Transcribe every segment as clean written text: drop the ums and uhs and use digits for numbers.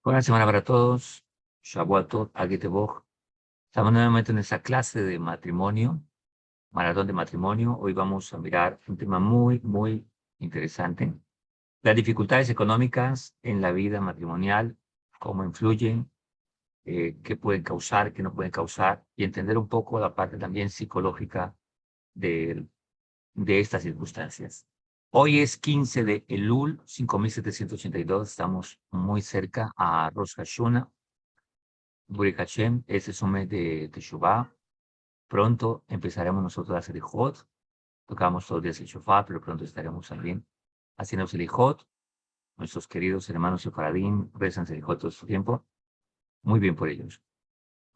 Buena semana para todos. Shavuot Tov, Agiteboch. Estamos nuevamente en esta clase de matrimonio, maratón de matrimonio. Hoy vamos a mirar un tema muy interesante. Las dificultades económicas en la vida matrimonial, cómo influyen, qué pueden causar, qué no pueden causar, y entender un poco la parte también psicológica de, de estas circunstancias. Hoy es 15 de Elul, 5782. Estamos muy cerca a Rosh Hashanah. Baruch Hashem, ese es un mes de Teshuvah. Pronto empezaremos nosotros a hacer Ijot. Tocamos todos los días el shofar, pero pronto estaremos también haciendo el Ijot. Nuestros queridos hermanos Sefaradim rezan el Ijot todo su tiempo. Muy bien por ellos.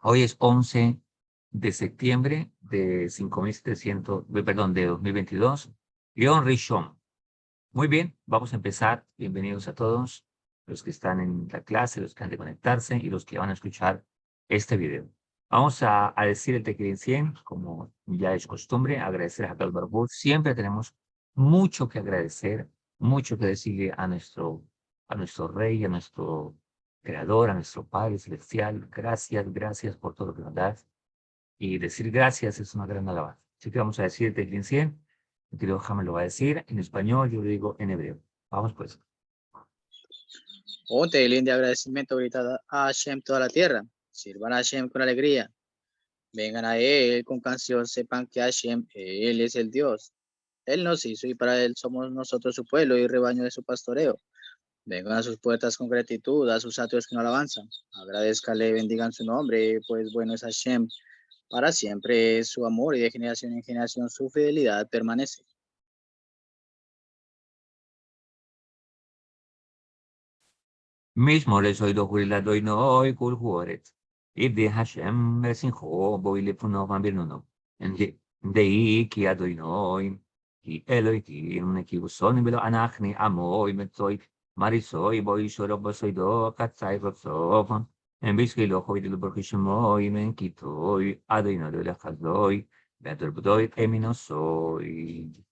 Hoy es 11 de septiembre de 5700, perdón, de 2022. Yom Rishon. Muy bien, vamos a empezar. Bienvenidos a todos los que están en la clase, los que han de conectarse y los que van a escuchar este video. Vamos a decir el Tequilín 100, como ya es costumbre, agradecer a Hakal Baruj Hu. Siempre tenemos mucho que agradecer, mucho que decirle a nuestro Rey, a nuestro Creador, a nuestro Padre Celestial. Gracias por todo lo que nos das. Y decir gracias es una gran alabanza. Así que vamos a decir el Tequilín 100. Mi querido Jaime lo va a decir en español, yo lo digo en hebreo. Vamos pues. Un teilín de agradecimiento gritado a Hashem toda la tierra. Sirvan a Hashem con alegría. Vengan a Él con canción, sepan que Hashem, Él es el Dios. Él nos hizo y para Él somos nosotros su pueblo y rebaño de su pastoreo. Vengan a sus puertas con gratitud, a sus atrios con alabanza. Agradezcale, bendigan su nombre, pues bueno es Hashem. Para siempre es su amor y de generación en generación su fidelidad permanece. mismo les oído jurir doy no hoy kul juoret. Y de Hashem resinjo voy le puno van birnuno. En de ki adoy no hoy. Ki Eloi ki un ekibuson y velo anachni amoy metzoy. Marisoy voy shoro soy do katzai rotsofon. En biskilo hoy de lo borgishemoy men kitoy. Adoy no de la chazoy. Beator budoy emino soy.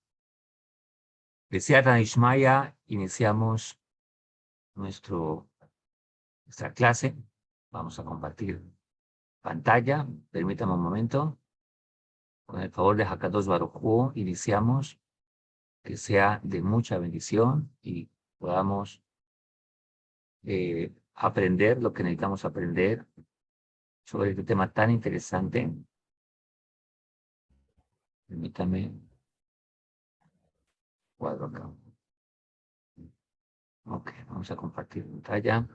Deseada Ishmaya, iniciamos nuestra clase. Vamos a compartir pantalla. Permítame un momento. Con el favor de Hakadosh Baruj Hu, iniciamos. Que sea de mucha bendición y podamos aprender lo que necesitamos aprender sobre este tema tan interesante. Permítame. Cuadro acá. Ok, vamos a compartir pantalla.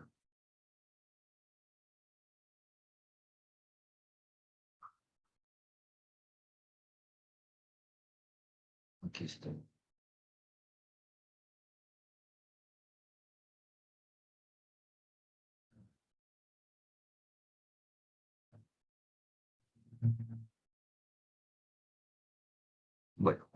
Aquí estoy. Bueno.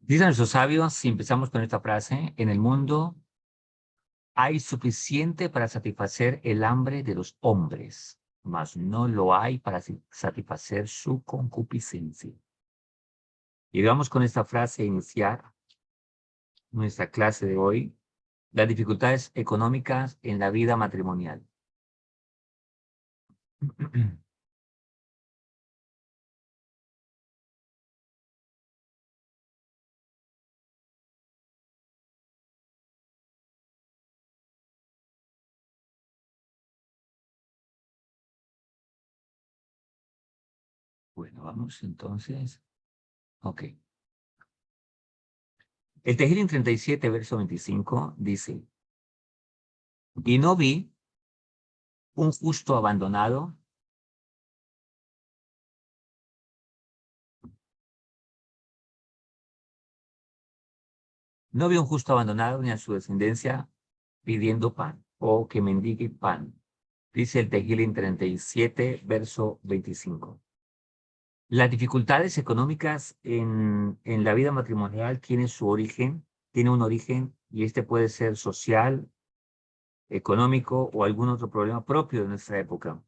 Dicen nuestros sabios, si empezamos con esta frase, en el mundo hay suficiente para satisfacer el hambre de los hombres, mas no lo hay para satisfacer su concupiscencia. Y vamos con esta frase a iniciar nuestra clase de hoy, las dificultades económicas en la vida matrimonial. Bueno, vamos entonces. Ok. El Tehilim 37, verso 25, dice, y no vi un justo abandonado, no vi un justo abandonado ni a su descendencia pidiendo pan o que mendigue pan. Dice el Tehilim 37, verso 25. Las dificultades económicas en la vida matrimonial tienen tiene un origen y este puede ser social, económico o algún otro problema propio de nuestra época.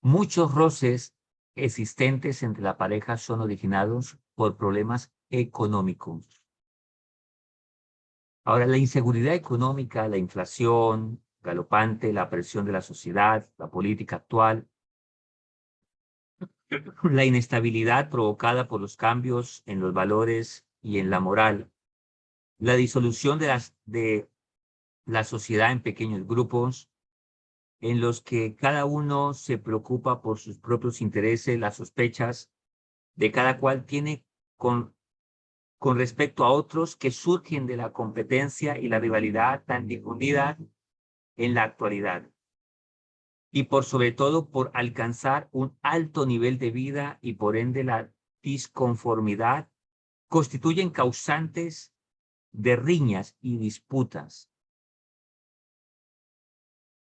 Muchos roces existentes entre la pareja son originados por problemas económico. Ahora, la inseguridad económica, la inflación galopante, la presión de la sociedad, la política actual, la inestabilidad provocada por los cambios en los valores y en la moral, la disolución de la sociedad en pequeños grupos en los que cada uno se preocupa por sus propios intereses, las sospechas de cada cual tiene con respecto a otros que surgen de la competencia y la rivalidad tan difundida en la actualidad. Y por sobre todo por alcanzar un alto nivel de vida y por ende la disconformidad, constituyen causantes de riñas y disputas.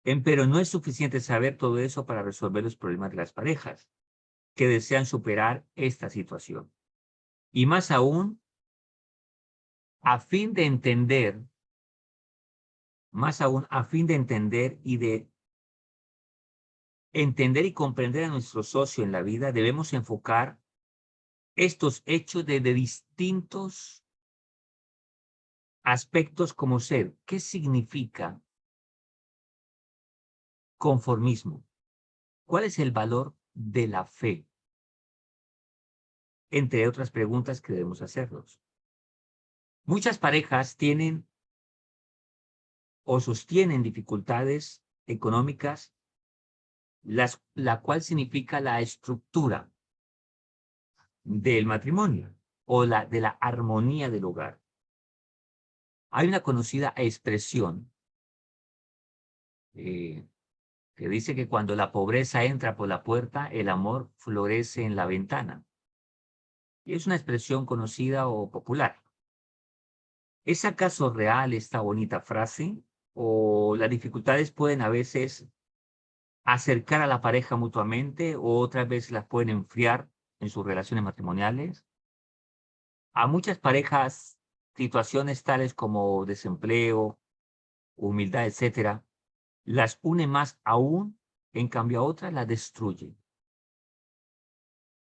Pero no es suficiente saber todo eso para resolver los problemas de las parejas que desean superar esta situación. Y más aún, a fin de entender, y de entender y comprender a nuestro socio en la vida, debemos enfocar estos hechos desde distintos aspectos como ser. ¿Qué significa conformismo? ¿Cuál es el valor de la fe? Entre otras preguntas que debemos hacernos. Muchas parejas tienen o sostienen dificultades económicas, la cual significa la estructura del matrimonio o de la armonía del hogar. Hay una conocida expresión que dice que cuando la pobreza entra por la puerta, el amor florece en la ventana. Y es una expresión conocida o popular. ¿Es acaso real esta bonita frase? ¿O las dificultades pueden a veces acercar a la pareja mutuamente o otras veces las pueden enfriar en sus relaciones matrimoniales? A muchas parejas, situaciones tales como desempleo, humildad, etcétera, las une más aún, en cambio a otras las destruye.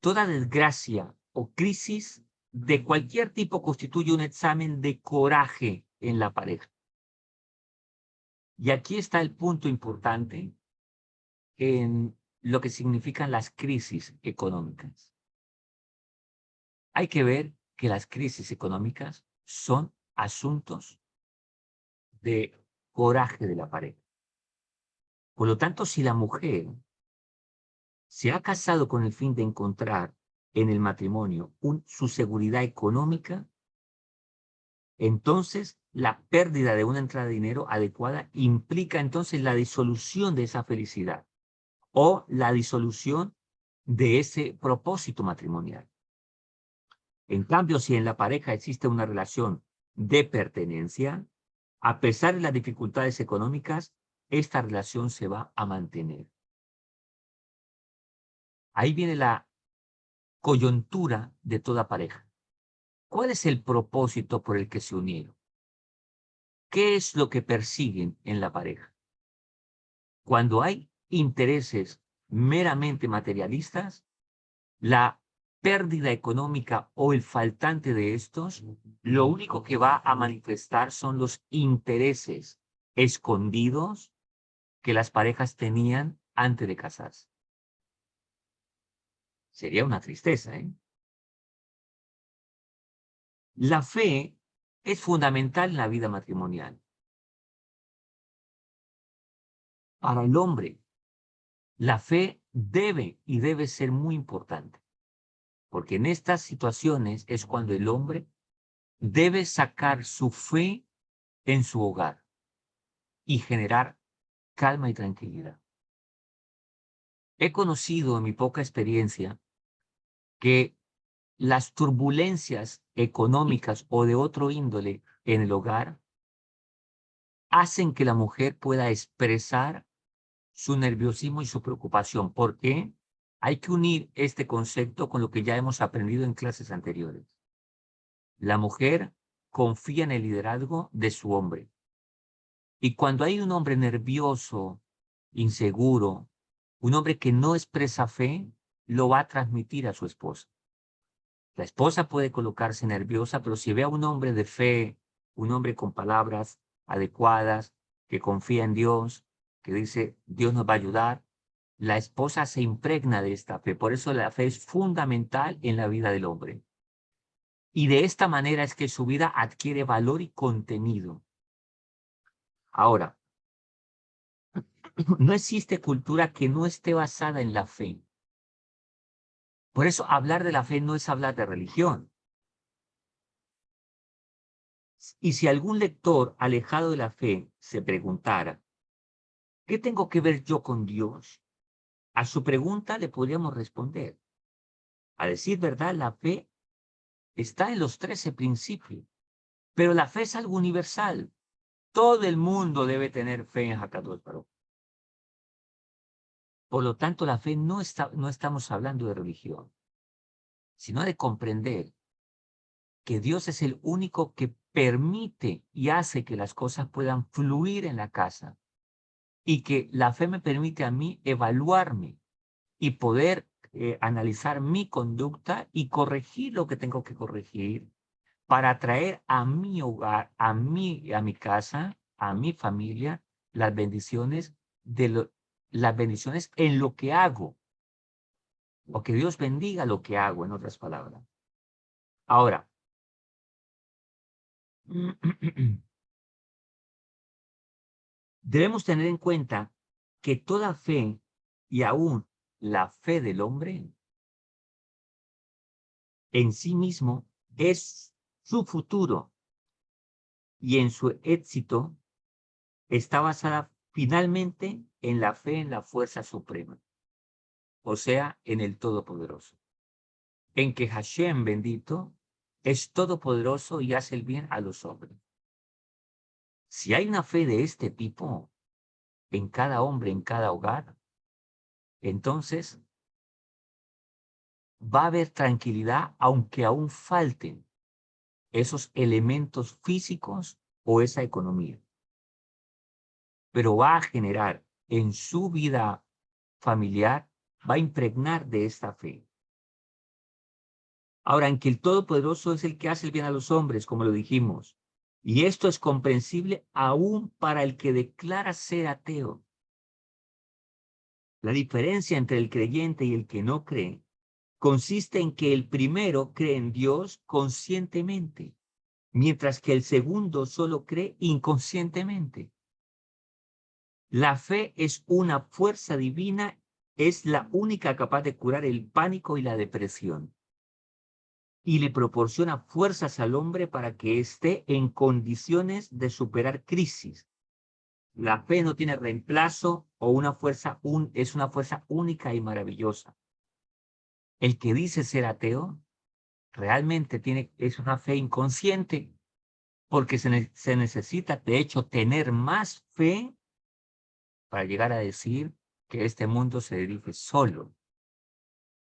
Toda desgracia o crisis de cualquier tipo constituye un examen de coraje en la pareja. Y aquí está el punto importante en lo que significan las crisis económicas. Hay que ver que las crisis económicas son asuntos de coraje de la pareja. Por lo tanto, si la mujer se ha casado con el fin de encontrar en el matrimonio su seguridad económica, entonces la pérdida de una entrada de dinero adecuada implica entonces la disolución de esa felicidad o la disolución de ese propósito matrimonial. En cambio, si en la pareja existe una relación de pertenencia, a pesar de las dificultades económicas, esta relación se va a mantener. Ahí viene la coyuntura de toda pareja. ¿Cuál es el propósito por el que se unieron? ¿Qué es lo que persiguen en la pareja? Cuando hay intereses meramente materialistas, la pérdida económica o el faltante de estos, lo único que va a manifestar son los intereses escondidos que las parejas tenían antes de casarse. Sería una tristeza, ¿eh? La fe es fundamental en la vida matrimonial. Para el hombre, la fe debe ser muy importante, porque en estas situaciones es cuando el hombre debe sacar su fe en su hogar y generar calma y tranquilidad. He conocido en mi poca experiencia que las turbulencias económicas o de otro índole en el hogar hacen que la mujer pueda expresar su nerviosismo y su preocupación. ¿Por qué? Hay que unir este concepto con lo que ya hemos aprendido en clases anteriores. La mujer confía en el liderazgo de su hombre. Y cuando hay un hombre nervioso, inseguro, un hombre que no expresa fe, lo va a transmitir a su esposa. La esposa puede colocarse nerviosa, pero si ve a un hombre de fe, un hombre con palabras adecuadas, que confía en Dios, que dice, Dios nos va a ayudar, la esposa se impregna de esta fe. Por eso la fe es fundamental en la vida del hombre. Y de esta manera es que su vida adquiere valor y contenido. Ahora, no existe cultura que no esté basada en la fe. Por eso hablar de la fe no es hablar de religión. Y si algún lector alejado de la fe se preguntara, ¿qué tengo que ver yo con Dios? A su pregunta le podríamos responder. A decir verdad, la fe está en los 13 principios, pero la fe es algo universal. Todo el mundo debe tener fe en Hakadosh Baruj. Por lo tanto, la fe no estamos hablando de religión, sino de comprender que Dios es el único que permite y hace que las cosas puedan fluir en la casa y que la fe me permite a mí evaluarme y poder analizar mi conducta y corregir lo que tengo que corregir para traer a mi hogar, a mi casa, a mi familia, las bendiciones las bendiciones en lo que hago, o que Dios bendiga lo que hago, en otras palabras. Ahora, debemos tener en cuenta que toda fe y aún la fe del hombre en sí mismo es su futuro y en su éxito está basada finalmente en la fe en la fuerza suprema, o sea, en el Todopoderoso, en que Hashem bendito es todopoderoso y hace el bien a los hombres. Si hay una fe de este tipo en cada hombre, en cada hogar, entonces va a haber tranquilidad aunque aún falten esos elementos físicos o esa economía. Pero va a generar en su vida familiar, va a impregnar de esta fe. Ahora, en que el Todopoderoso es el que hace el bien a los hombres, como lo dijimos, y esto es comprensible aún para el que declara ser ateo. La diferencia entre el creyente y el que no cree consiste en que el primero cree en Dios conscientemente, mientras que el segundo solo cree inconscientemente. La fe es una fuerza divina, es la única capaz de curar el pánico y la depresión, y le proporciona fuerzas al hombre para que esté en condiciones de superar crisis. La fe no tiene reemplazo o es una fuerza única y maravillosa. El que dice ser ateo realmente es una fe inconsciente, porque se necesita, de hecho, tener más fe para llegar a decir que este mundo se dirige solo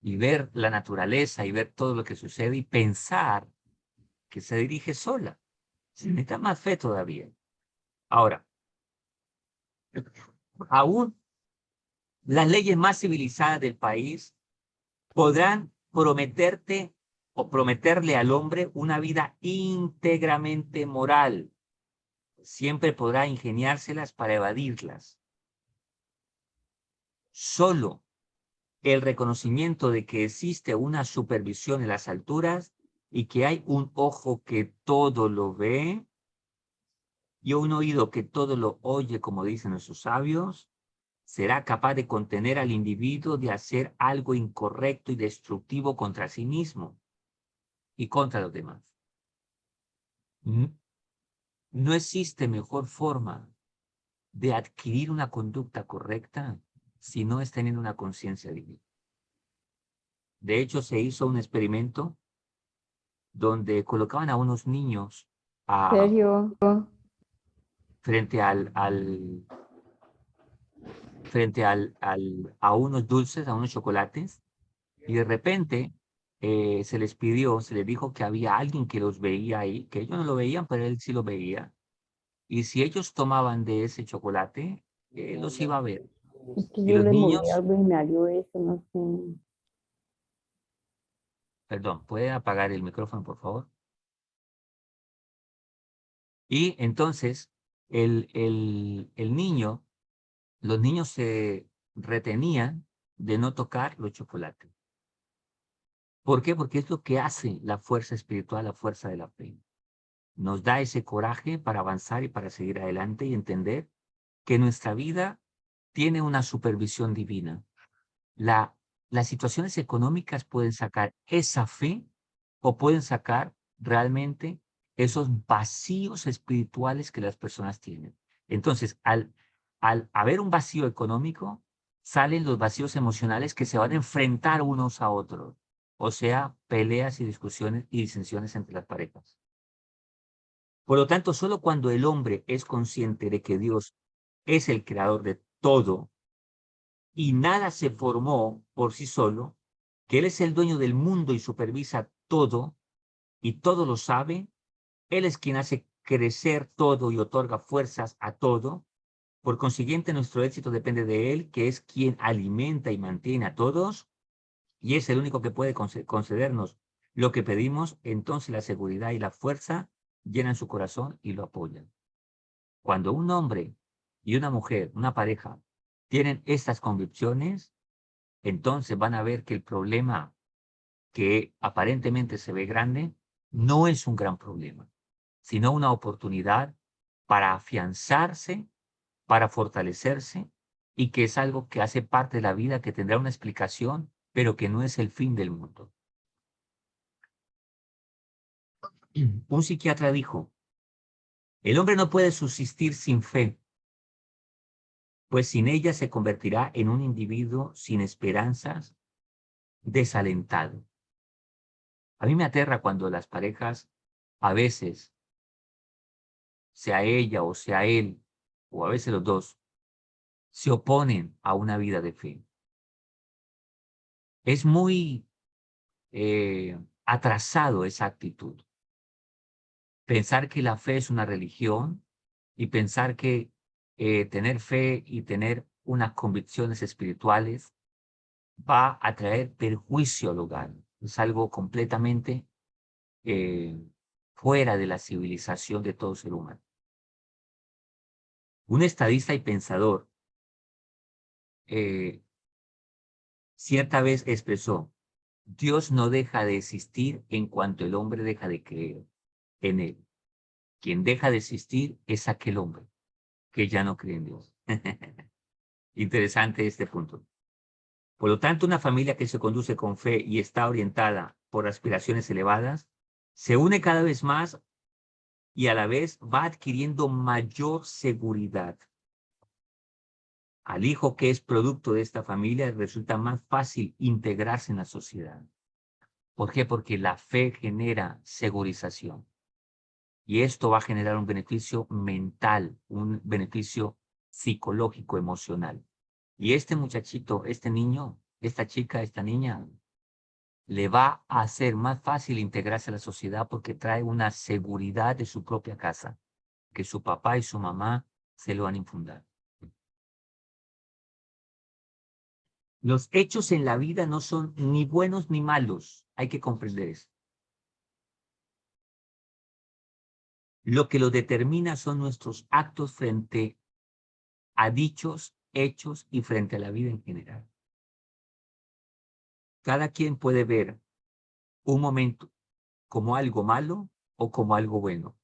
y ver la naturaleza y ver todo lo que sucede y pensar que se dirige sola. Se necesita más fe todavía. Ahora, aún las leyes más civilizadas del país podrán prometerte o prometerle al hombre una vida íntegramente moral. Siempre podrá ingeniárselas para evadirlas. Solo el reconocimiento de que existe una supervisión en las alturas y que hay un ojo que todo lo ve y un oído que todo lo oye, como dicen nuestros sabios, será capaz de contener al individuo de hacer algo incorrecto y destructivo contra sí mismo y contra los demás. No existe mejor forma de adquirir una conducta correcta si no es teniendo una conciencia divina. De hecho, se hizo un experimento donde colocaban a unos niños ¿Serio? frente a unos dulces, a unos chocolates, y de repente se les dijo que había alguien que los veía ahí, que ellos no lo veían, pero él sí lo veía, y si ellos tomaban de ese chocolate, él los iba a ver. Es que Y yo los le moví niños, al venario eso, no sé. Perdón, ¿puede apagar el micrófono, por favor? Y entonces, el niño, los niños se retenían de no tocar los chocolates. ¿Por qué? Porque es lo que hace la fuerza espiritual, la fuerza de la fe. Nos da ese coraje para avanzar y para seguir adelante y entender que nuestra vida tiene una supervisión divina. La, las situaciones económicas pueden sacar esa fe o pueden sacar realmente esos vacíos espirituales que las personas tienen. Entonces, al haber un vacío económico, salen los vacíos emocionales que se van a enfrentar unos a otros. O sea, peleas y discusiones y disensiones entre las parejas. Por lo tanto, solo cuando el hombre es consciente de que Dios es el creador de todo y nada se formó por sí solo, que Él es el dueño del mundo y supervisa todo y todo lo sabe, Él es quien hace crecer todo y otorga fuerzas a todo. Por consiguiente, nuestro éxito depende de Él, que es quien alimenta y mantiene a todos y es el único que puede concedernos lo que pedimos. Entonces la seguridad y la fuerza llenan su corazón y lo apoyan. Cuando un hombre y una mujer, una pareja, tienen estas convicciones, entonces van a ver que el problema que aparentemente se ve grande no es un gran problema, sino una oportunidad para afianzarse, para fortalecerse y que es algo que hace parte de la vida, que tendrá una explicación, pero que no es el fin del mundo. Un psiquiatra dijo, el hombre no puede subsistir sin fe, pues sin ella se convertirá en un individuo sin esperanzas, desalentado. A mí me aterra cuando las parejas, a veces, sea ella o sea él, o a veces los dos, se oponen a una vida de fe. Es muy atrasado esa actitud. Pensar que la fe es una religión y pensar que tener fe y tener unas convicciones espirituales va a traer perjuicio al hogar. Es algo completamente eh, fuera de la civilización de todo ser humano. Un estadista y pensador eh, cierta vez expresó, Dios no deja de existir en cuanto el hombre deja de creer en él. Quien deja de existir es aquel hombre que ya no cree en Dios. Interesante este punto. Por lo tanto, una familia que se conduce con fe y está orientada por aspiraciones elevadas, se une cada vez más y a la vez va adquiriendo mayor seguridad. Al hijo que es producto de esta familia resulta más fácil integrarse en la sociedad. ¿Por qué? Porque la fe genera segurización. Y esto va a generar un beneficio mental, un beneficio psicológico, emocional. Y este muchachito, este niño, esta chica, esta niña, le va a hacer más fácil integrarse a la sociedad porque trae una seguridad de su propia casa, que su papá y su mamá se lo han infundado. Los hechos en la vida no son ni buenos ni malos. Hay que comprender eso. Lo que lo determina son nuestros actos frente a dichos hechos y frente a la vida en general. Cada quien puede ver un momento como algo malo o como algo bueno.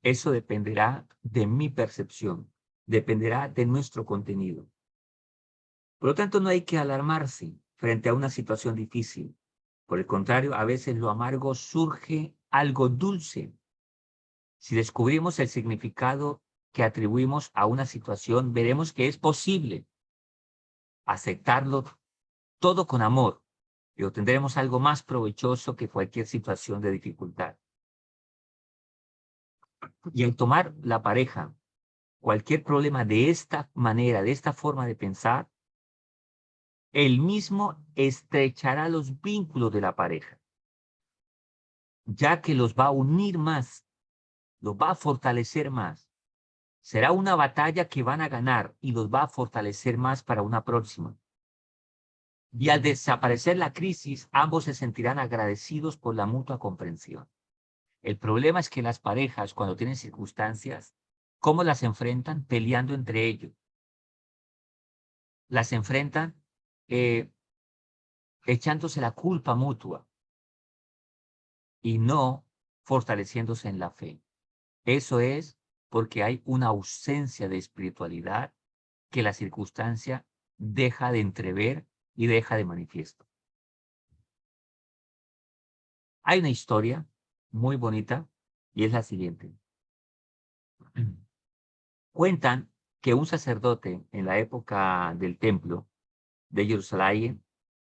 Eso dependerá de mi percepción, dependerá de nuestro contenido. Por lo tanto, no hay que alarmarse frente a una situación difícil. Por el contrario, a veces lo amargo surge algo dulce. Si descubrimos el significado que atribuimos a una situación, veremos que es posible aceptarlo todo con amor y obtendremos algo más provechoso que cualquier situación de dificultad. Y al tomar la pareja cualquier problema de esta manera, de esta forma de pensar, el mismo estrechará los vínculos de la pareja, ya que los va a unir más, los va a fortalecer más. Será una batalla que van a ganar y los va a fortalecer más para una próxima. Y al desaparecer la crisis, ambos se sentirán agradecidos por la mutua comprensión. El problema es que las parejas, cuando tienen circunstancias, ¿cómo las enfrentan? Peleando entre ellos. Las enfrentan eh, echándose la culpa mutua y no fortaleciéndose en la fe. Eso es porque hay una ausencia de espiritualidad que la circunstancia deja de entrever y deja de manifiesto. Hay una historia muy bonita y es la siguiente. Cuentan que un sacerdote en la época del templo de Jerusalén,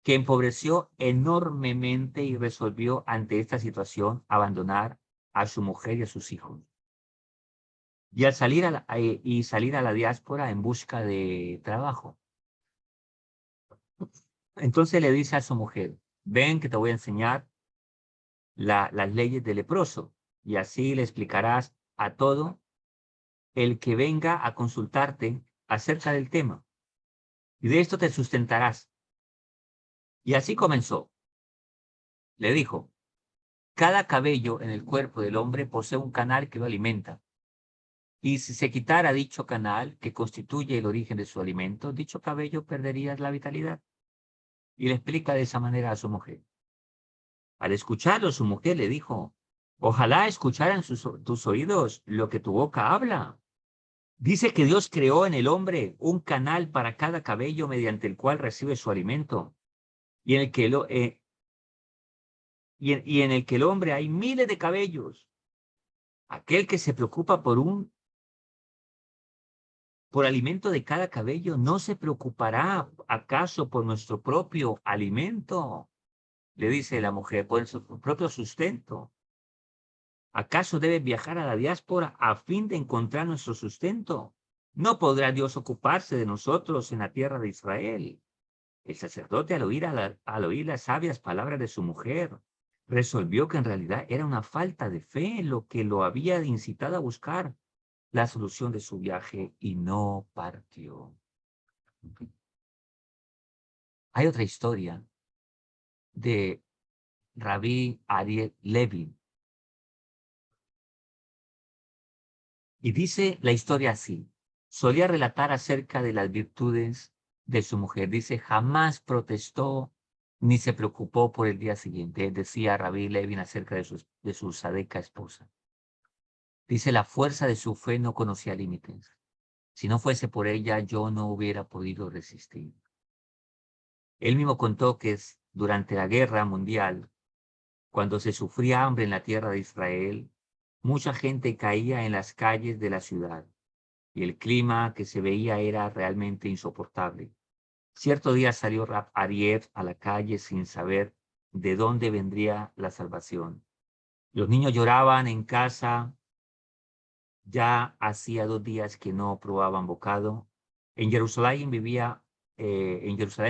que empobreció enormemente y resolvió ante esta situación abandonar a su mujer y a sus hijos. Y al salir salir a la diáspora en busca de trabajo. Entonces le dice a su mujer, ven que te voy a enseñar las leyes del leproso y así le explicarás a todo el que venga a consultarte acerca del tema. Y de esto te sustentarás. Y así comenzó. Le dijo, cada cabello en el cuerpo del hombre posee un canal que lo alimenta. Y si se quitara dicho canal que constituye el origen de su alimento, dicho cabello perdería la vitalidad. Y le explica de esa manera a su mujer. Al escucharlo, su mujer le dijo, ojalá escucharan tus oídos lo que tu boca habla. Dice que Dios creó en el hombre un canal para cada cabello mediante el cual recibe su alimento y en el que, y en el que el hombre hay miles de cabellos. Aquel que se preocupa por alimento de cada cabello, ¿no se preocupará acaso por nuestro propio alimento? Le dice la mujer, por su propio sustento. ¿Acaso debe viajar a la diáspora a fin de encontrar nuestro sustento? ¿No podrá Dios ocuparse de nosotros en la tierra de Israel? El sacerdote, al oír las sabias palabras de su mujer, resolvió que en realidad era una falta de fe lo que lo había incitado a buscar la solución de su viaje y no partió. Hay otra historia de Rabí Ariel Levin. Y dice la historia así. Solía relatar acerca de las virtudes de su mujer. Dice, jamás protestó ni se preocupó por el día siguiente. Decía Rabí Levin acerca de su sadeca esposa. Dice, la fuerza de su fe no conocía límites. Si no fuese por ella, yo no hubiera podido resistir. Él mismo contó que durante la guerra mundial, cuando se sufría hambre en la tierra de Israel, mucha gente caía en las calles de la ciudad y el clima que se veía era realmente insoportable. Cierto día salió Rab Ariel a la calle sin saber de dónde vendría la salvación. Los niños lloraban en casa, ya hacía 2 días que no probaban bocado. En Jerusalén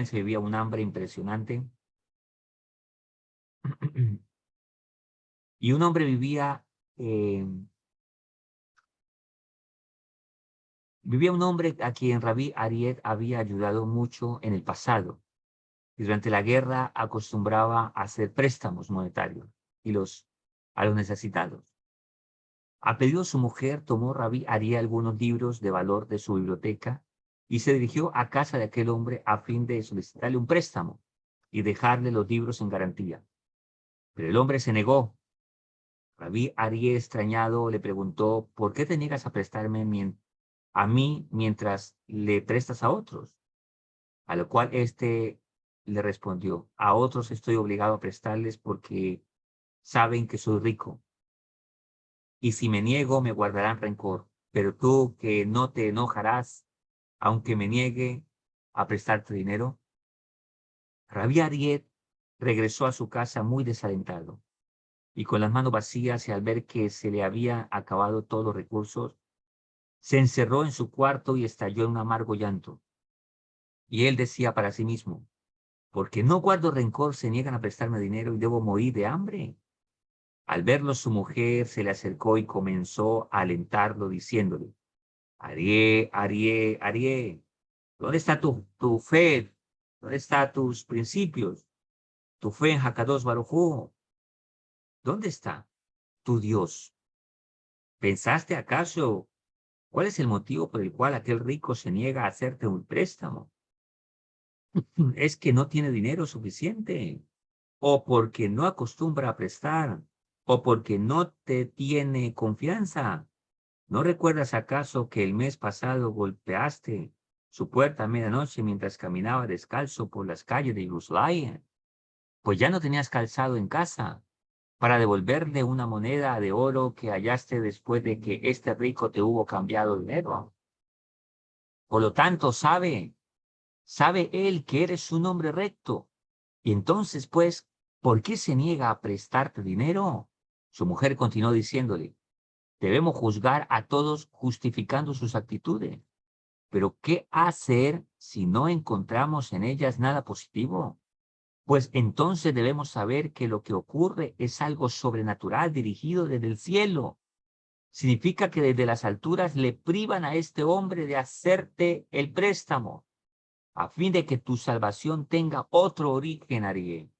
se vivía un hambre impresionante. Y un hombre vivía un hombre a quien Rabí Ariel había ayudado mucho en el pasado. Y durante la guerra acostumbraba a hacer préstamos monetarios a los necesitados. A pedido de su mujer, tomó Rabí Ariel algunos libros de valor de su biblioteca y se dirigió a casa de aquel hombre a fin de solicitarle un préstamo y dejarle los libros en garantía. Pero el hombre se negó. Rabí Ariel, extrañado, le preguntó, ¿por qué te niegas a prestarme a mí mientras le prestas a otros? A lo cual éste le respondió, a otros estoy obligado a prestarles porque saben que soy rico. Y si me niego, me guardarán rencor. Pero tú que no te enojarás, aunque me niegue a prestarte dinero. Rabí Ariel regresó a su casa muy desalentado y con las manos vacías y al ver que se le habían acabado todos los recursos, se encerró en su cuarto y estalló en un amargo llanto. Y él decía para sí mismo, porque no guardo rencor, se niegan a prestarme dinero y debo morir de hambre. Al verlo, su mujer se le acercó y comenzó a alentarlo diciéndole, Arié, Arié, Arié, ¿dónde está tu fe? ¿Dónde están tus principios? Tu fe en Hakadosh Baruj Hu. ¿Dónde está tu Dios? ¿Pensaste acaso cuál es el motivo por el cual aquel rico se niega a hacerte un préstamo? Es que no tiene dinero suficiente, o porque no acostumbra a prestar, o porque no te tiene confianza. ¿No recuerdas acaso que el mes pasado golpeaste su puerta a medianoche mientras caminaba descalzo por las calles de Jerusalén? Pues ya no tenías calzado en casa para devolverle una moneda de oro que hallaste después de que este rico te hubo cambiado dinero. Por lo tanto, sabe él que eres un hombre recto. Y entonces, pues, ¿por qué se niega a prestarte dinero? Su mujer continuó diciéndole, debemos juzgar a todos justificando sus actitudes. Pero ¿qué hacer si no encontramos en ellas nada positivo? Pues entonces debemos saber que lo que ocurre es algo sobrenatural dirigido desde el cielo. Significa que desde las alturas le privan a este hombre de hacerte el préstamo, a fin de que tu salvación tenga otro origen, Ariel.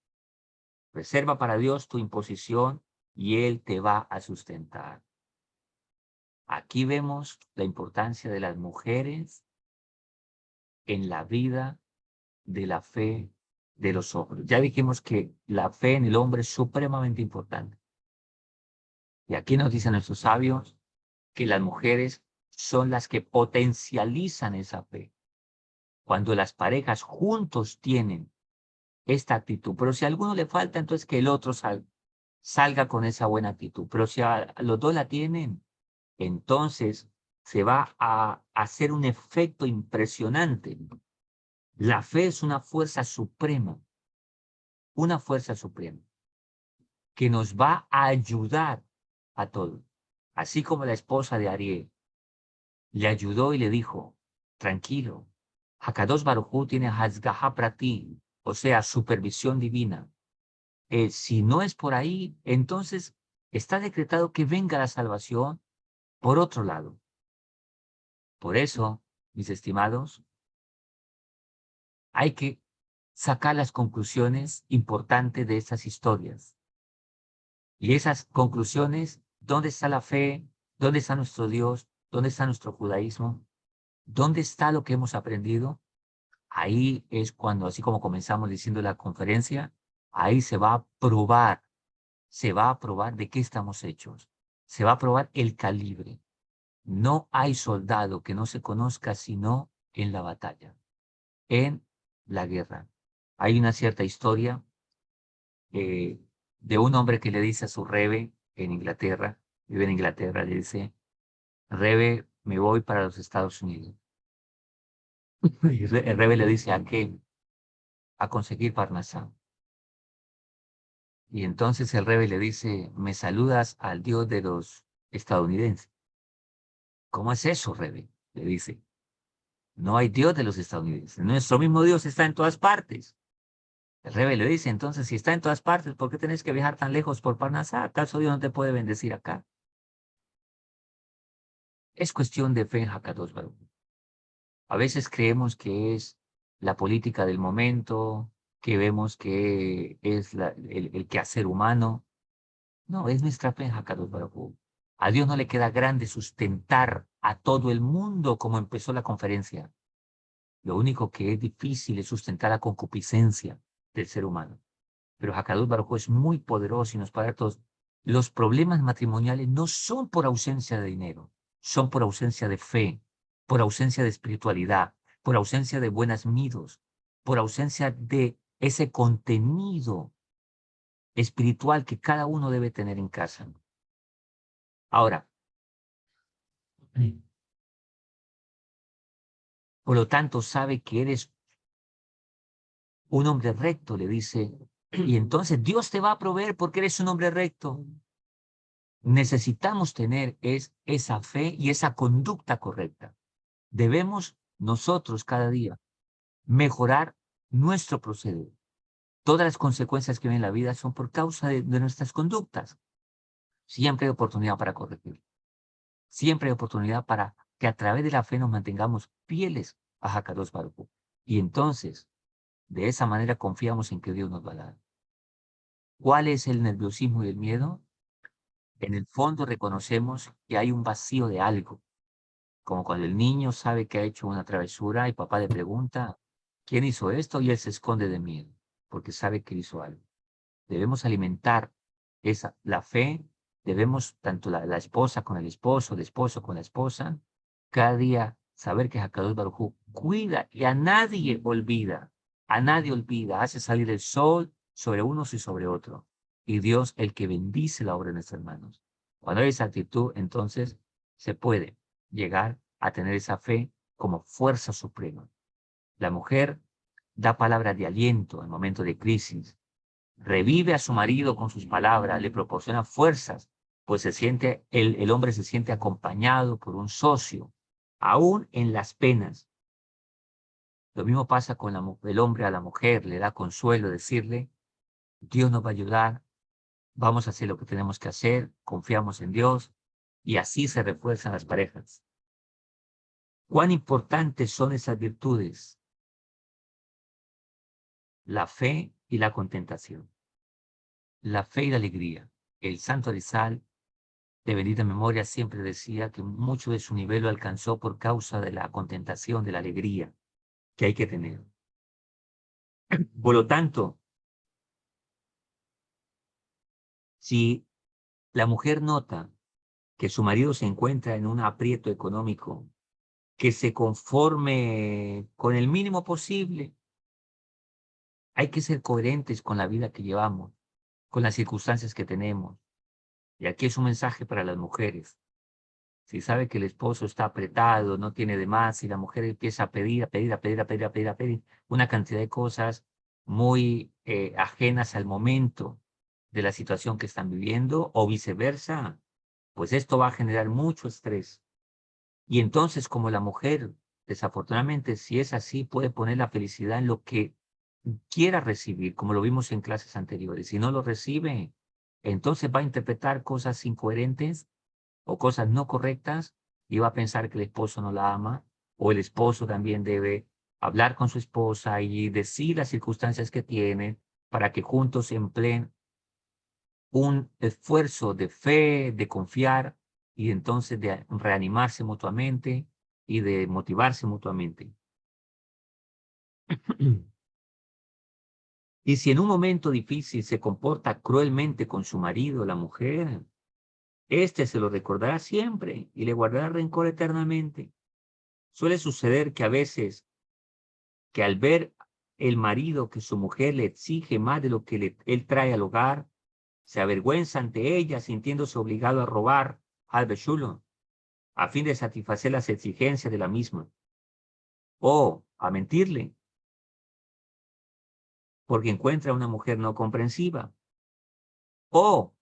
Reserva para Dios tu imposición y Él te va a sustentar. Aquí vemos la importancia de las mujeres en la vida de la fe de los hombres. Ya dijimos que la fe en el hombre es supremamente importante. Y aquí nos dicen nuestros sabios que las mujeres son las que potencializan esa fe. Cuando las parejas juntos tienen esta actitud, pero si a alguno le falta, entonces que el otro salga con esa buena actitud. Pero si a los dos la tienen, entonces se va a hacer un efecto impresionante. La fe es una fuerza suprema, que nos va a ayudar a todos. Así como la esposa de Ariel le ayudó y le dijo, tranquilo, Hakadosh Baruj Hu tiene Hazgaha Prati, o sea, supervisión divina. Si no es por ahí, entonces está decretado que venga la salvación por otro lado. Por eso, mis estimados, hay que sacar las conclusiones importantes de estas historias. Y esas conclusiones, ¿dónde está la fe? ¿Dónde está nuestro Dios? ¿Dónde está nuestro judaísmo? ¿Dónde está lo que hemos aprendido? Ahí es cuando, así como comenzamos diciendo la conferencia, ahí se va a probar de qué estamos hechos. Se va a probar el calibre. No hay soldado que no se conozca sino en la batalla, en la guerra. Hay una cierta historia eh, de un hombre que le dice a su rebe en Inglaterra, vive en Inglaterra, le dice, rebe, me voy para los Estados Unidos. Y el rebe le dice, ¿a qué? A conseguir Parnasá. Y entonces el rebe le dice, me saludas al Dios de los estadounidenses. ¿Cómo es eso, rebe? Le dice, no hay Dios de los estadounidenses. Nuestro mismo Dios está en todas partes. El rebe le dice, entonces, si está en todas partes, ¿por qué tenés que viajar tan lejos por Parnasá? ¿Acaso Dios no te puede bendecir acá? Es cuestión de fe en Hakadosh Baruj Hu. A veces creemos que es la política del momento, que vemos que es el quehacer humano. No, es nuestra fe en Hakadosh Baruj Hu. A Dios no le queda grande sustentar a todo el mundo como empezó la conferencia. Lo único que es difícil es sustentar la concupiscencia del ser humano. Pero Hakadosh Baruj Hu es muy poderoso y nos puede dar todos. Los problemas matrimoniales no son por ausencia de dinero, son por ausencia de fe, por ausencia de espiritualidad, por ausencia de buenas midos, por ausencia de ese contenido espiritual que cada uno debe tener en casa. Ahora, por lo tanto, sabe que eres un hombre recto, le dice, y entonces Dios te va a proveer porque eres un hombre recto. Necesitamos tener esa fe y esa conducta correcta. Debemos nosotros cada día mejorar nuestro proceder. Todas las consecuencias que ven en la vida son por causa de nuestras conductas. Siempre hay oportunidad para corregir. Siempre hay oportunidad para que a través de la fe nos mantengamos fieles a Hakadosh Baruj Hu. Y entonces De esa manera confiamos en que Dios nos va a dar. ¿Cuál es el nerviosismo y el miedo? En el fondo reconocemos que hay un vacío de algo, como cuando el niño sabe que ha hecho una travesura y papá le pregunta, ¿quién hizo esto? Y él se esconde de miedo, porque sabe que hizo algo. Debemos alimentar la fe, debemos, tanto la esposa con el esposo con la esposa, cada día saber que Hakadosh Baruj Hu cuida y a nadie olvida, hace salir el sol sobre unos y sobre otros. Y Dios el que bendice la obra de nuestras manos. Cuando hay esa actitud, entonces se puede llegar a tener esa fe como fuerza suprema. La mujer da palabras de aliento en momentos de crisis, revive a su marido con sus palabras, le proporciona fuerzas, pues el hombre se siente acompañado por un socio, aún en las penas. Lo mismo pasa con el hombre a la mujer, le da consuelo, decirle, Dios nos va a ayudar, vamos a hacer lo que tenemos que hacer, confiamos en Dios, y así se refuerzan las parejas. ¿Cuán importantes son esas virtudes? La fe y la contentación. La fe y la alegría. El santo Arizal, de bendita memoria, siempre decía que mucho de su nivel lo alcanzó por causa de la contentación, de la alegría que hay que tener. Por lo tanto, si la mujer nota que su marido se encuentra en un aprieto económico, que se conforme con el mínimo posible, hay que ser coherentes con la vida que llevamos, con las circunstancias que tenemos. Y aquí es un mensaje para las mujeres. Si sabe que el esposo está apretado, no tiene de más, y la mujer empieza a pedir, a pedir, a pedir, a pedir, a pedir, a pedir una cantidad de cosas muy ajenas al momento de la situación que están viviendo, o viceversa, pues esto va a generar mucho estrés. Y entonces, como la mujer, desafortunadamente, si es así, puede poner la felicidad en lo que quiera recibir, como lo vimos en clases anteriores. Si no lo recibe, entonces va a interpretar cosas incoherentes o cosas no correctas y va a pensar que el esposo no la ama, o el esposo también debe hablar con su esposa y decir las circunstancias que tienen para que juntos empleen un esfuerzo de fe, de confiar y entonces de reanimarse mutuamente y de motivarse mutuamente. Y si en un momento difícil se comporta cruelmente con su marido, la mujer, este se lo recordará siempre y le guardará rencor eternamente. Suele suceder que a veces, que al ver el marido que su mujer le exige más de lo que él trae al hogar, se avergüenza ante ella, sintiéndose obligado a robar al beshulo, a fin de satisfacer las exigencias de la misma, o a mentirle, porque encuentra una mujer no comprensiva, o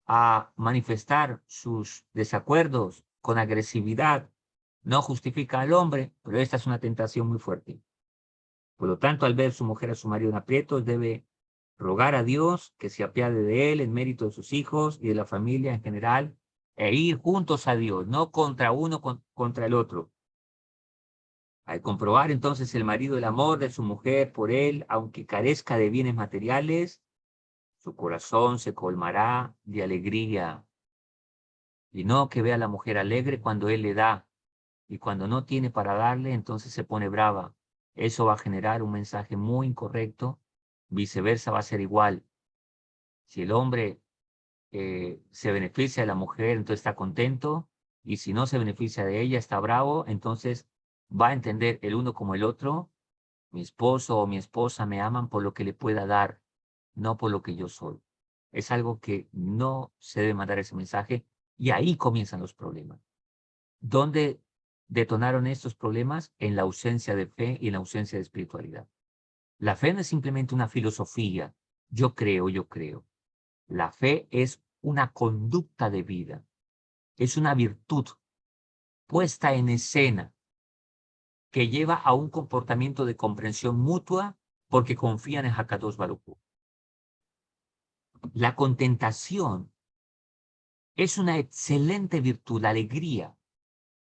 a manifestar sus desacuerdos con agresividad. No justifica al hombre, pero esta es una tentación muy fuerte. Por lo tanto, al ver su mujer a su marido en aprietos, debe rogar a Dios que se apiade de él en mérito de sus hijos y de la familia en general, e ir juntos a Dios, no contra uno, contra el otro. Al comprobar entonces el marido el amor de su mujer por él, aunque carezca de bienes materiales, su corazón se colmará de alegría. Y no que vea a la mujer alegre cuando él le da, y cuando no tiene para darle, entonces se pone brava. Eso va a generar un mensaje muy incorrecto. Viceversa va a ser igual. Si el hombre se beneficia de la mujer, entonces está contento, y si no se beneficia de ella, está bravo, entonces va a entender el uno como el otro. Mi esposo o mi esposa me aman por lo que le pueda dar, no por lo que yo soy. Es algo que no se debe mandar ese mensaje, y ahí comienzan los problemas. ¿Dónde detonaron estos problemas? En la ausencia de fe y en la ausencia de espiritualidad. La fe no es simplemente una filosofía. Yo creo, yo creo. La fe es una conducta de vida. Es una virtud puesta en escena que lleva a un comportamiento de comprensión mutua porque confían en Hakadosh Baruj Hu. La contentación es una excelente virtud, la alegría,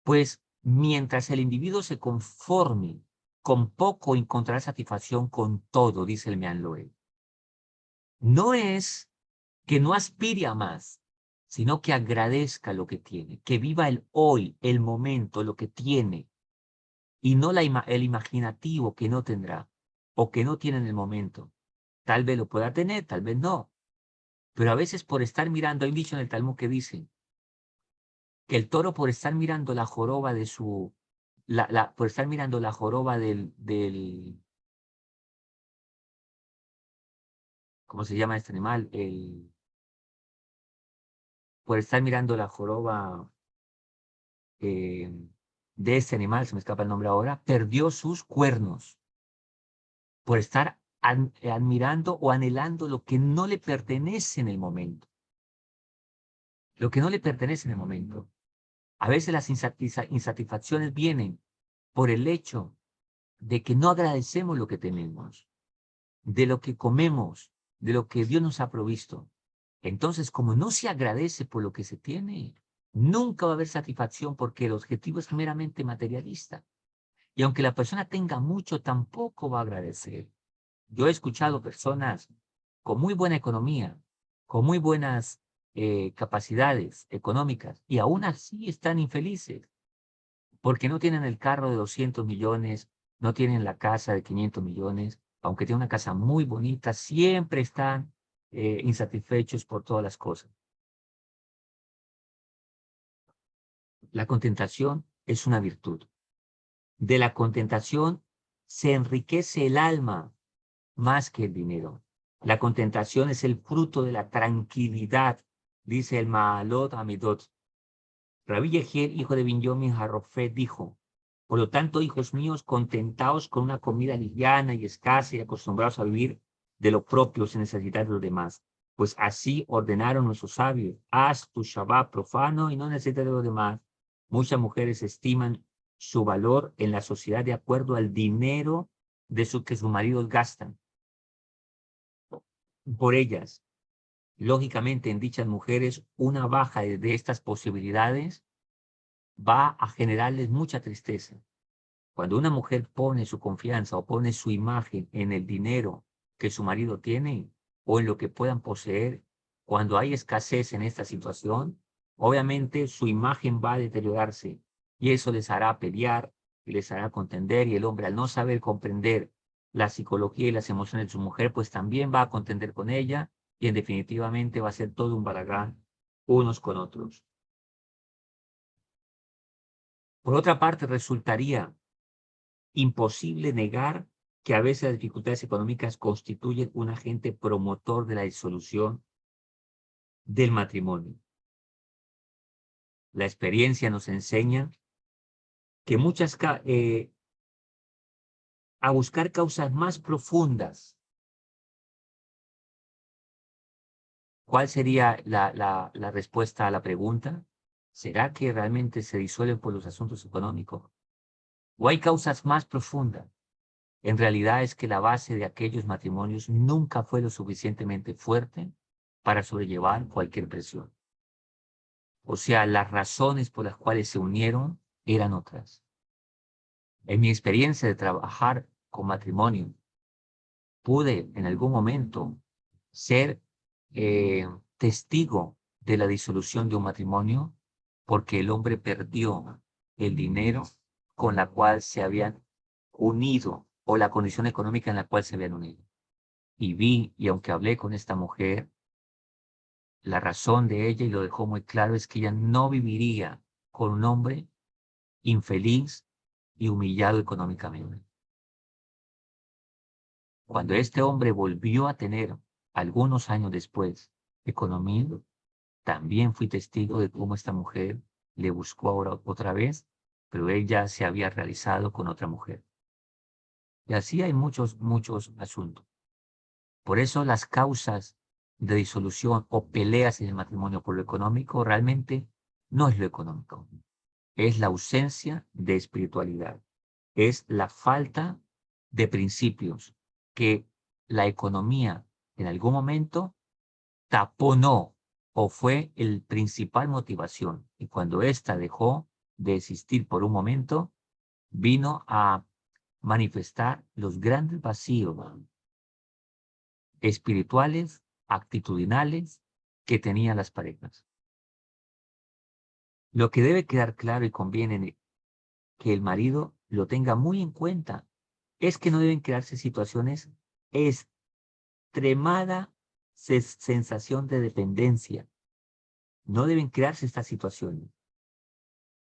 pues mientras el individuo se conforme con poco encontrarás satisfacción con todo, dice el Mean Loe. No es que no aspire a más, sino que agradezca lo que tiene, que viva el hoy, el momento, lo que tiene, y no el imaginativo que no tendrá o que no tiene en el momento. Tal vez lo pueda tener, tal vez no. Pero a veces por estar mirando, hay un dicho en el Talmud que dice que el toro por estar mirando la joroba de su, por estar mirando la joroba ¿cómo se llama este animal? Por estar mirando la joroba eh, de este animal, se me escapa el nombre ahora, perdió sus cuernos por estar admirando o anhelando lo que no le pertenece en el momento. Lo que no le pertenece en el momento. A veces las insatisfacciones vienen por el hecho de que no agradecemos lo que tenemos, de lo que comemos, de lo que Dios nos ha provisto. Entonces, como no se agradece por lo que se tiene, nunca va a haber satisfacción porque el objetivo es meramente materialista. Y aunque la persona tenga mucho, tampoco va a agradecer. Yo he escuchado personas con muy buena economía, con muy buenas capacidades económicas, y aún así están infelices, porque no tienen el carro de 200 millones, no tienen la casa de 500 millones, aunque tienen una casa muy bonita, siempre están insatisfechos por todas las cosas. La contentación es una virtud. De la contentación se enriquece el alma más que el dinero. La contentación es el fruto de la tranquilidad, dice el Maalot Amidot. Rabbi Yehiel, hijo de Binyamin Harofet, dijo: por lo tanto, hijos míos, contentaos con una comida liviana y escasa y acostumbrados a vivir de lo propio sin necesidad de los demás. Pues así ordenaron nuestros sabios: haz tu Shabbat profano y no necesites de los demás. Muchas mujeres estiman su valor en la sociedad de acuerdo al dinero que sus maridos gastan por ellas. Lógicamente, en dichas mujeres, una baja de estas posibilidades va a generarles mucha tristeza. Cuando una mujer pone su confianza o pone su imagen en el dinero que su marido tiene o en lo que puedan poseer, cuando hay escasez en esta situación, obviamente su imagen va a deteriorarse y eso les hará pelear y les hará contender, y el hombre, al no saber comprender la psicología y las emociones de su mujer, pues también va a contender con ella y en definitivamente va a ser todo un balagán unos con otros. Por otra parte, resultaría imposible negar que a veces las dificultades económicas constituyen un agente promotor de la disolución del matrimonio. La experiencia nos enseña que a buscar causas más profundas. ¿Cuál sería la respuesta a la pregunta? ¿Será que realmente se disuelven por los asuntos económicos? ¿O hay causas más profundas? En realidad es que la base de aquellos matrimonios nunca fue lo suficientemente fuerte para sobrellevar cualquier presión. O sea, las razones por las cuales se unieron eran otras. En mi experiencia de trabajar con matrimonio, pude en algún momento ser testigo de la disolución de un matrimonio porque el hombre perdió el dinero con la cual se habían unido o la condición económica en la cual se habían unido. Y vi, y aunque hablé con esta mujer, la razón de ella, y lo dejó muy claro, es que ella no viviría con un hombre infeliz y humillado económicamente. Cuando este hombre volvió a tener, algunos años después, economía, también fui testigo de cómo esta mujer le buscó ahora otra vez, pero ella se había realizado con otra mujer. Y así hay muchos asuntos. Por eso las causas de disolución o peleas en el matrimonio por lo económico realmente no es lo económico, es la ausencia de espiritualidad, es la falta de principios que la economía en algún momento taponó o fue el principal motivación. Y cuando ésta dejó de existir por un momento, vino a manifestar los grandes vacíos espirituales, actitudinales que tenían las parejas. Lo que debe quedar claro y conviene que el marido lo tenga muy en cuenta es que no deben crearse situaciones extremada sensación de dependencia. No deben crearse estas situaciones,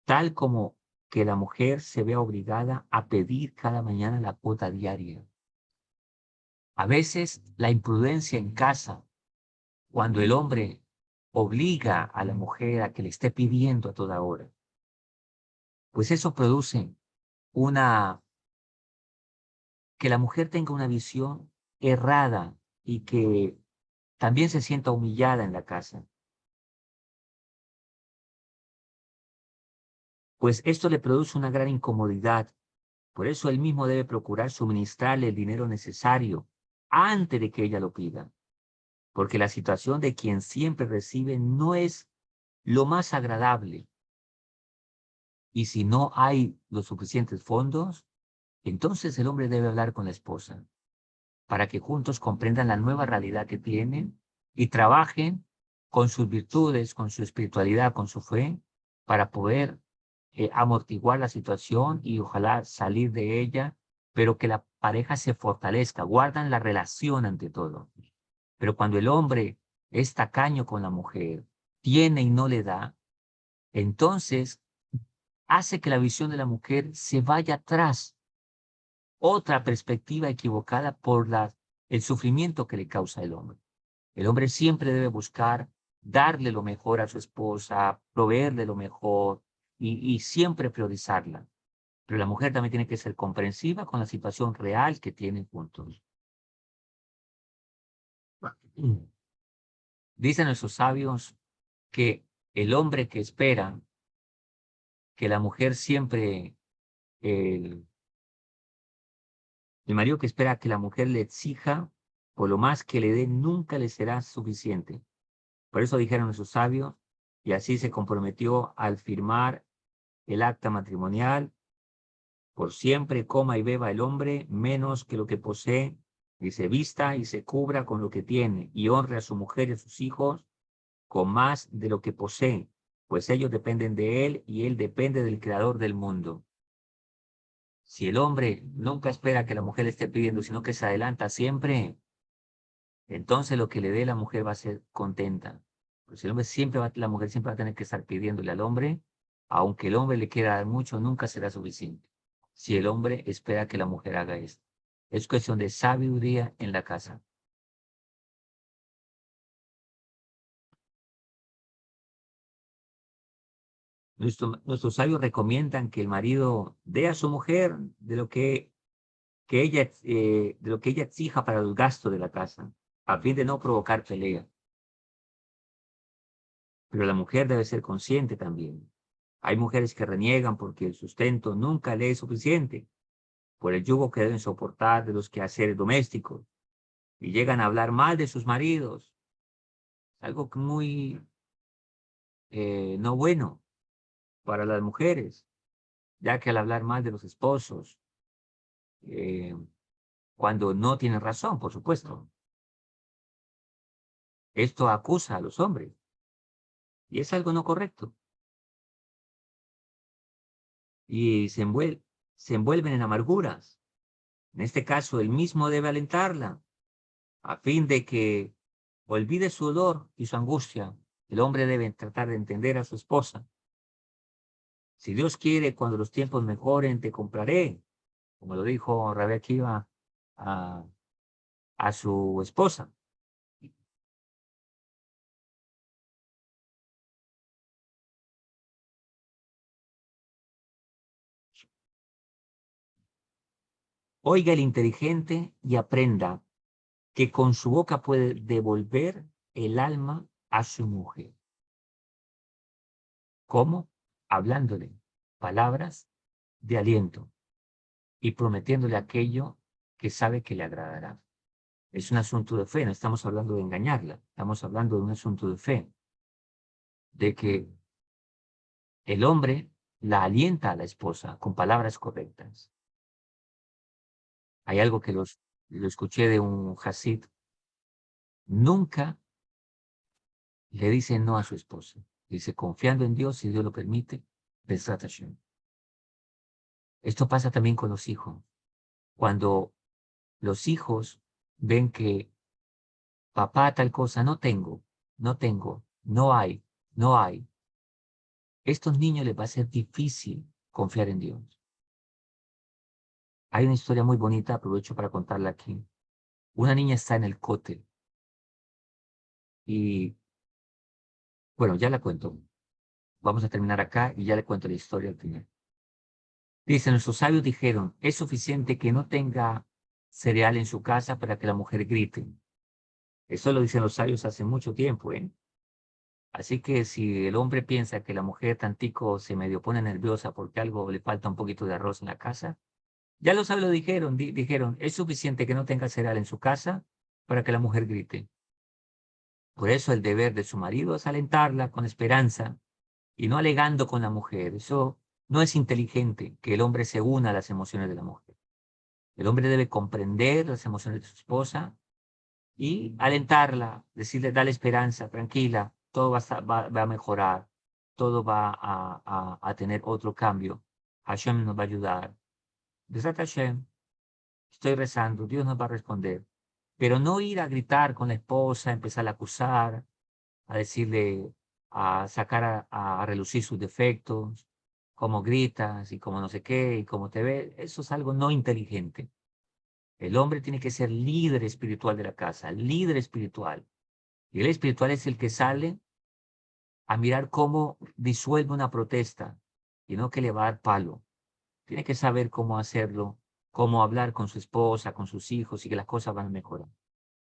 tal como que la mujer se vea obligada a pedir cada mañana la cuota diaria. A veces la imprudencia en casa, cuando el hombre obliga a la mujer a que le esté pidiendo a toda hora, pues eso produce que la mujer tenga una visión errada y que también se sienta humillada en la casa. Pues esto le produce una gran incomodidad. Por eso él mismo debe procurar suministrarle el dinero necesario antes de que ella lo pida. Porque la situación de quien siempre recibe no es lo más agradable. Y si no hay los suficientes fondos, entonces el hombre debe hablar con la esposa para que juntos comprendan la nueva realidad que tienen y trabajen con sus virtudes, con su espiritualidad, con su fe, para poder amortiguar la situación y ojalá salir de ella, pero que la pareja se fortalezca, guardan la relación ante todo. Pero cuando el hombre es tacaño con la mujer, tiene y no le da, entonces hace que la visión de la mujer se vaya atrás, otra perspectiva equivocada por el sufrimiento que le causa el hombre. El hombre siempre debe buscar darle lo mejor a su esposa, proveerle lo mejor y siempre priorizarla. Pero la mujer también tiene que ser comprensiva con la situación real que tienen juntos. Dicen nuestros sabios que el hombre que espera que la mujer siempre, el, el marido que espera que la mujer le exija, por lo más que le dé, nunca le será suficiente. Por eso dijeron nuestros sabios, y así se comprometió al firmar el acta matrimonial: por siempre coma y beba el hombre menos que lo que posee, y se vista y se cubra con lo que tiene, y honre a su mujer y a sus hijos con más de lo que posee, pues ellos dependen de él y él depende del creador del mundo. Si el hombre nunca espera que la mujer le esté pidiendo, sino que se adelanta siempre, entonces lo que le dé la mujer va a ser contenta. Pues el hombre la mujer siempre va a tener que estar pidiéndole al hombre, aunque el hombre le quiera dar mucho, nunca será suficiente. Si el hombre espera que la mujer haga esto. Es cuestión de sabiduría en la casa. Nuestros sabios recomiendan que el marido dé a su mujer de lo que ella exija para el gasto de la casa, a fin de no provocar pelea. Pero la mujer debe ser consciente también. Hay mujeres que reniegan porque el sustento nunca le es suficiente, por el yugo que deben soportar de los quehaceres domésticos, y llegan a hablar mal de sus maridos, algo muy no bueno para las mujeres, ya que al hablar mal de los esposos, eh, cuando no tienen razón, por supuesto, esto acusa a los hombres y es algo no correcto. Y se envuelven en amarguras. En este caso, él mismo debe alentarla, a fin de que olvide su dolor y su angustia. El hombre debe tratar de entender a su esposa. Si Dios quiere, cuando los tiempos mejoren, te compraré, como lo dijo Rabbi Akiva a, a su esposa. Oiga el inteligente y aprenda que con su boca puede devolver el alma a su mujer. ¿Cómo? Hablándole palabras de aliento y prometiéndole aquello que sabe que le agradará. Es un asunto de fe, no estamos hablando de engañarla, estamos hablando de un asunto de fe, de que el hombre la alienta a la esposa con palabras correctas. Hay algo que lo escuché de un Hasid. Nunca le dice no a su esposa. Dice, confiando en Dios, si Dios lo permite, Bezrat Hashem. Esto pasa también con los hijos. Cuando los hijos ven que papá tal cosa, no hay, no hay. Estos niños les va a ser difícil confiar en Dios. Hay una historia muy bonita, aprovecho para contarla aquí. Una niña está en el cótel y, bueno, ya la cuento. Vamos a terminar acá y ya le cuento la historia al final. Dice, nuestros sabios dijeron, es suficiente que no tenga cereal en su casa para que la mujer grite. Eso lo dicen los sabios hace mucho tiempo, ¿eh? Así que si el hombre piensa que la mujer tantico se medio pone nerviosa porque algo le falta un poquito de arroz en la casa, ya los sabios lo dijeron, dijeron, es suficiente que no tenga cereal en su casa para que la mujer grite. Por eso el deber de su marido es alentarla con esperanza y no alegando con la mujer. Eso no es inteligente que el hombre se una a las emociones de la mujer. El hombre debe comprender las emociones de su esposa y alentarla, decirle, dale esperanza, tranquila, todo va a mejorar, todo va a tener otro cambio. Hashem nos va a ayudar. Besat Hashem, estoy rezando, Dios nos va a responder. Pero no ir a gritar con la esposa, empezar a acusar, a decirle, a sacar a relucir sus defectos, cómo gritas y cómo no sé qué y cómo te ve. Eso es algo no inteligente. El hombre tiene que ser líder espiritual de la casa, líder espiritual. Y el espiritual es el que sale a mirar cómo disuelve una protesta y no que le va a dar palo. Tiene que saber cómo hacerlo, cómo hablar con su esposa, con sus hijos y que las cosas van a mejorar.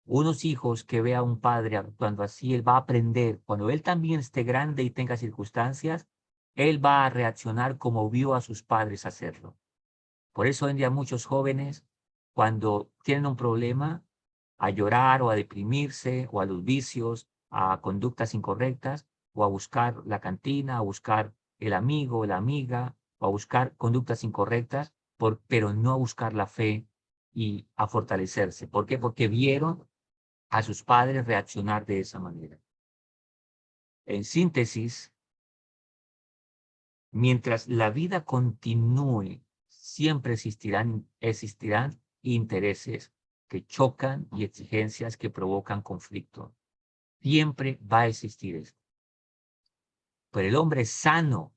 Unos hijos que vea a un padre actuando así, él va a aprender. Cuando él también esté grande y tenga circunstancias, él va a reaccionar como vio a sus padres hacerlo. Por eso hoy en día muchos jóvenes, cuando tienen un problema, a llorar o a deprimirse o a los vicios, a conductas incorrectas o a buscar la cantina, a buscar el amigo, la amiga, o a buscar conductas incorrectas, pero no a buscar la fe y a fortalecerse. ¿Por qué? Porque vieron a sus padres reaccionar de esa manera. En síntesis, mientras la vida continúe, siempre existirán intereses que chocan y exigencias que provocan conflicto. Siempre va a existir esto. Pero el hombre sano,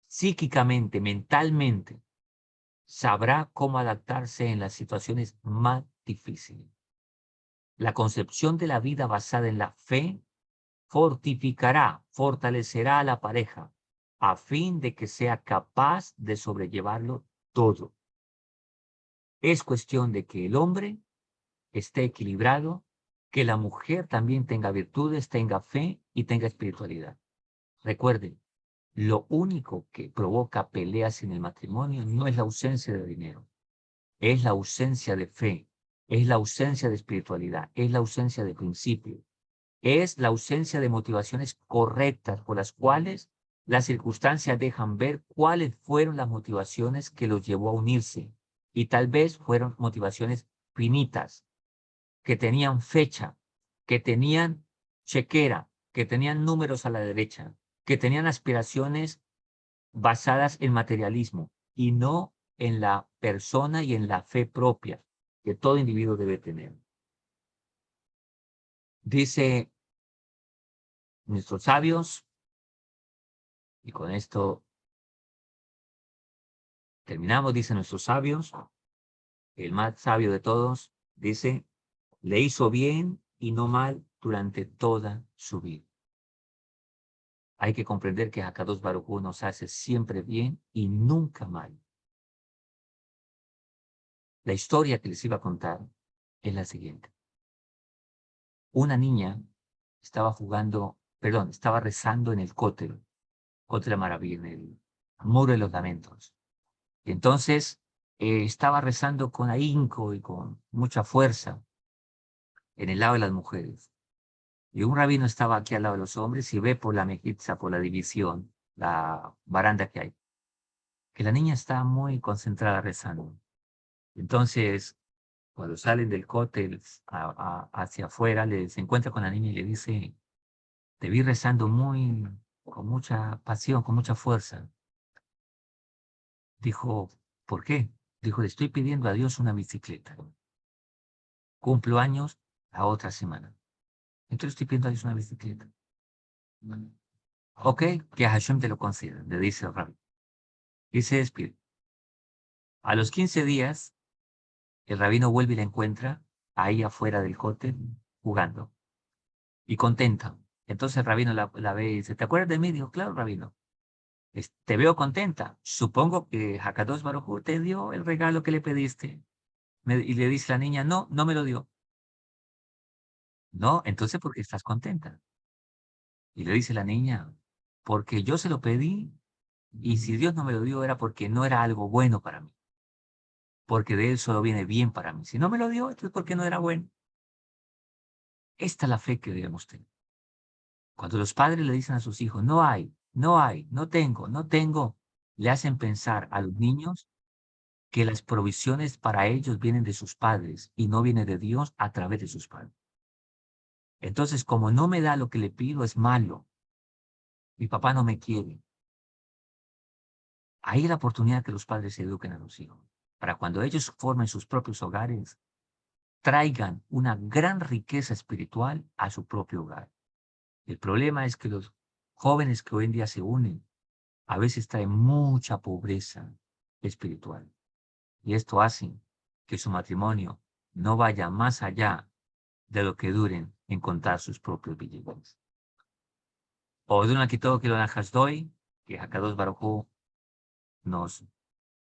psíquicamente, mentalmente, sabrá cómo adaptarse en las situaciones más difíciles. La concepción de la vida basada en la fe fortificará, fortalecerá a la pareja a fin de que sea capaz de sobrellevarlo todo. Es cuestión de que el hombre esté equilibrado, que la mujer también tenga virtudes, tenga fe y tenga espiritualidad. Recuerden, lo único que provoca peleas en el matrimonio no es la ausencia de dinero, es la ausencia de fe, es la ausencia de espiritualidad, es la ausencia de principios, es la ausencia de motivaciones correctas por las cuales las circunstancias dejan ver cuáles fueron las motivaciones que los llevó a unirse. Y tal vez fueron motivaciones finitas, que tenían fecha, que tenían chequera, que tenían números a la derecha, que tenían aspiraciones basadas en materialismo y no en la persona y en la fe propia que todo individuo debe tener. Dice nuestros sabios, y con esto terminamos, dicen nuestros sabios, el más sabio de todos, dice, le hizo bien y no mal durante toda su vida. Hay que comprender que Hakadosh Baruj Hu nos hace siempre bien y nunca mal. La historia que les iba a contar es la siguiente. Una niña estaba rezando en el Cótel de la Maravilla, en el Muro de los Lamentos. Y entonces estaba rezando con ahínco y con mucha fuerza en el lado de las mujeres. Y un rabino estaba aquí al lado de los hombres y ve por la mejitza, por la división, la baranda que hay, que la niña está muy concentrada rezando. Entonces Cuando salen del cóctel hacia afuera, se encuentra con la niña y le dice, te vi rezando con mucha pasión, con mucha fuerza. Dijo, ¿por qué? Dijo, le estoy pidiendo a Dios una bicicleta. Cumplo años la otra semana. Entonces estoy pidiendo a Dios una bicicleta. Ok, que Hashem te lo conceda, le dice el rabino. Y se despide. A los 15 días, el rabino vuelve y la encuentra ahí afuera del cóctel jugando y contenta. Entonces el rabino la ve y dice, ¿te acuerdas de mí? Dijo, claro, rabino. Te veo contenta. Supongo que Hakadosh Baruj Hu te dio el regalo que le pediste. Y le dice la niña, no, no me lo dio. No, entonces, ¿por qué estás contenta? Y le dice la niña, porque yo se lo pedí y si Dios no me lo dio era porque no era algo bueno para mí. Porque de él solo viene bien para mí. Si no me lo dio, entonces porque no era bueno. Esta es la fe que debemos tener. Cuando los padres le dicen a sus hijos, no hay, no hay, no tengo, no tengo, le hacen pensar a los niños que las provisiones para ellos vienen de sus padres y no vienen de Dios a través de sus padres. Entonces, como no me da lo que le pido, es malo. Mi papá no me quiere. Ahí es la oportunidad que los padres eduquen a los hijos, para cuando ellos formen sus propios hogares, traigan una gran riqueza espiritual a su propio hogar. El problema es que los jóvenes que hoy en día se unen a veces traen mucha pobreza espiritual. Y esto hace que su matrimonio no vaya más allá de lo que duren en contar sus propios billetes. O de una quito que lo doy, que Hakadosh Baruj Hu nos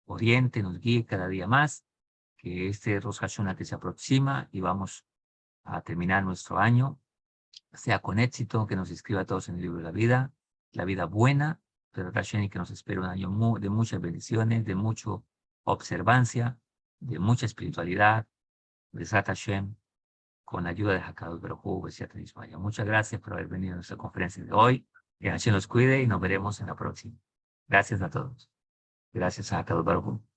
oriente, nos guíe cada día más, que este Rosh Hashanah que se aproxima y vamos a terminar nuestro año, sea con éxito, que nos inscriba a todos en el libro de la vida buena, pero Hashem, que nos espera un año de muchas bendiciones, de mucha observancia, de mucha espiritualidad, de Zat Hashem, con la ayuda de Hakadosh Baruj Hu, Besiat Ismael. Muchas gracias por haber venido a nuestra conferencia de hoy. Que Hashem los cuide y nos veremos en la próxima. Gracias a todos. Gracias a Hakadosh Baruj Hu.